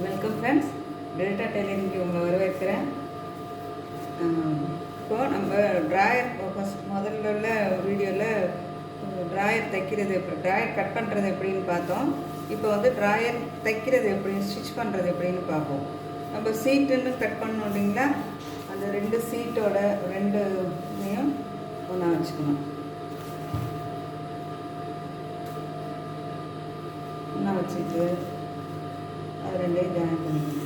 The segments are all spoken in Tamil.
வெல்கம் ஃப்ரெண்ட்ஸ், டெல்டா டெய்லரிங்க்கு உங்களை வரவேற்கிறேன். இப்போது நம்ம ட்ராயர் முதல்ல உள்ள வீடியோவில் ட்ராயர் தைக்கிறது ட்ராயர் கட் பண்ணுறது எப்படின்னு பார்த்தோம். இப்போ வந்து ட்ராயர் தைக்கிறது எப்படின்னு, ஸ்டிச் பண்ணுறது எப்படின்னு பார்ப்போம். நம்ம சீட்டுன்னு கட் பண்ணோம் இல்லைங்களா, அந்த ரெண்டு சீட்டோட ரெண்டுத்தையும் ஒன்றா வச்சுக்கணும். ஒன்றா வச்சுட்டு அது ரெண்டையும் ஜாயின் பண்ணிக்கணும்.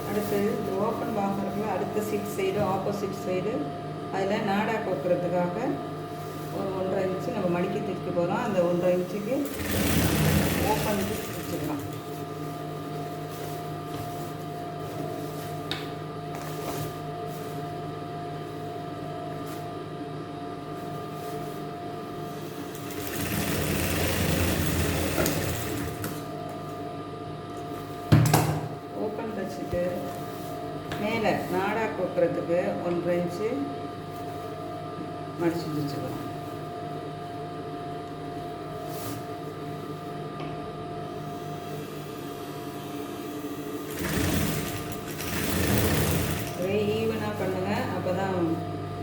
அடுத்து இந்த ஓப்பன் பாக்ஸில் அடுத்த சீட் சைடு ஆப்போசிட் சைடு அதில் நாடா கோக்குறதுக்காக ஒரு 1.5 இன்ச்சு நம்ம மடிக்கி தைக்க போகிறோம். அந்த 1.5 இன்ச்சுக்கு ஓப்பனுக்கு வச்சுக்கலாம். ஓப்பன் தைச்சிட்டு மேலே நாடா கோக்குறதுக்கு 1.5 இன்ச்சு மடிச்சு வச்சுக்கலாம். ஒரே ஈவனாக பண்ணுங்கள், அப்போ தான்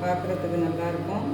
பார்க்குறதுக்கு நல்லாயிருக்கும்.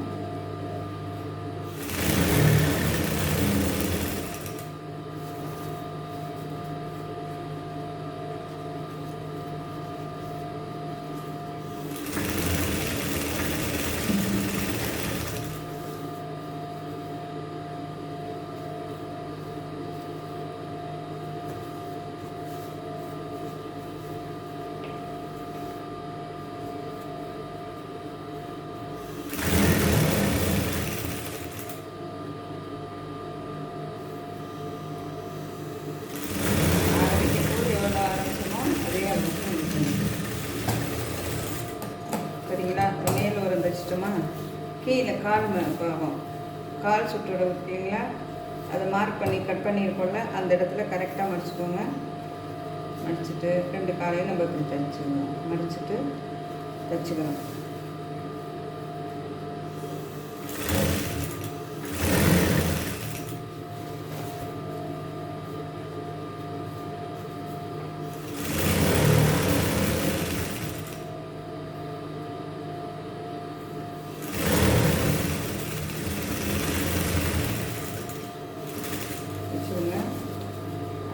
சரிங்களா? மேல் ஒரு தைச்சிட்டோமா, கீழே கால் பாகம் கால் சுற்றோட விட்டீங்களா, அதை மார்க் பண்ணி கட் பண்ணியிருக்கோம்ல, அந்த இடத்துல கரெக்டாக மடிச்சுக்கோங்க. மடிச்சுட்டு 2 காலையும் நம்ம இப்படி தைச்சிக்கணும். மடிச்சுட்டு தைச்சிக்கணும்.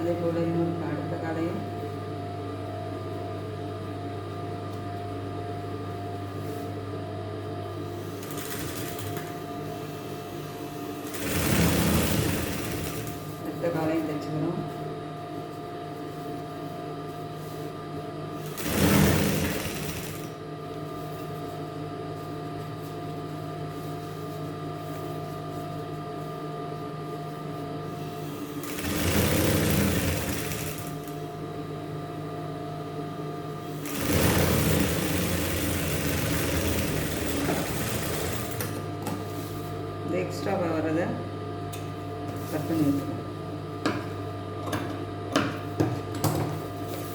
அதே போல் இன்னொரு அடுத்த காலையும் தைச்சுக்கணும். எக்ஸ்ட்ராவாக வரதை கட் பண்ணி வச்சுக்கணும்.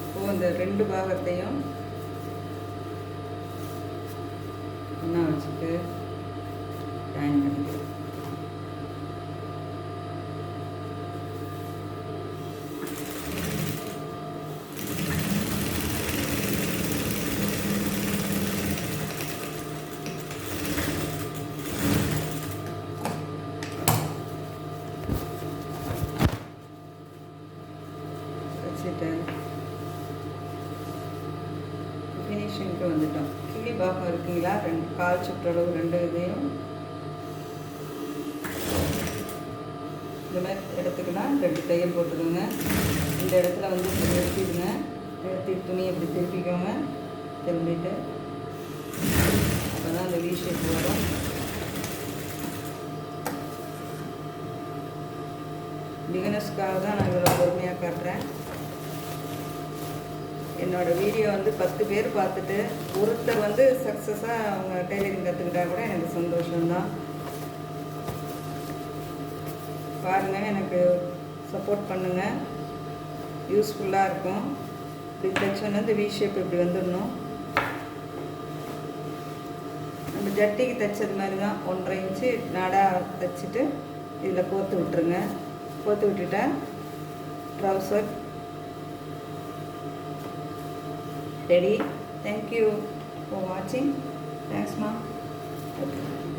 இப்போது இந்த 2 பாகத்தையும் ஒன்றா வச்சுட்டு ஜாயின் பண்ணிக்கலாம். ஃபினிஷிங்க்கு வந்துட்டோம். கிளி பாகம் இருக்குங்களா, 2 கால் சுற்றளவு 2 இதையும் இந்த மாதிரி இடத்துக்குலாம் 2 தையல் போட்டுக்கோங்க. இந்த இடத்துல வந்து நிறுத்திடுங்க. நிறுத்தி துணியை இப்படி திருப்பிக்கோங்க. திரும்பிட்டு அப்போ தான் அந்த வி ஷேப் வரும். பிகினர்ஸ்க்காக தான் நான் இவ்வளோ பொறுமையாக காட்டுறேன். என்னோடய வீடியோ வந்து 10 பேர் பார்த்துட்டு ஒருத்தர் வந்து சக்ஸஸாக அவங்க டெய்லரிங் கற்றுக்கிட்டா கூட எனக்கு சந்தோஷம்தான். பாருங்கள், எனக்கு சப்போர்ட் பண்ணுங்கள். யூஸ்ஃபுல்லாக இருக்கும். இப்படி தைச்சோன்னா இந்த வி ஷேப் இப்படி வந்துடணும். நம்ம ஜட்டிக்கு தைச்சது மாதிரி தான் 1.5 இன்ச்சு நாடாக தைச்சிட்டு இதில் கோர்த்து விட்டுருங்க. கோர்த்து விட்டுட்டா trouser ready. Thank you for watching. Thanks, Ma. Okay.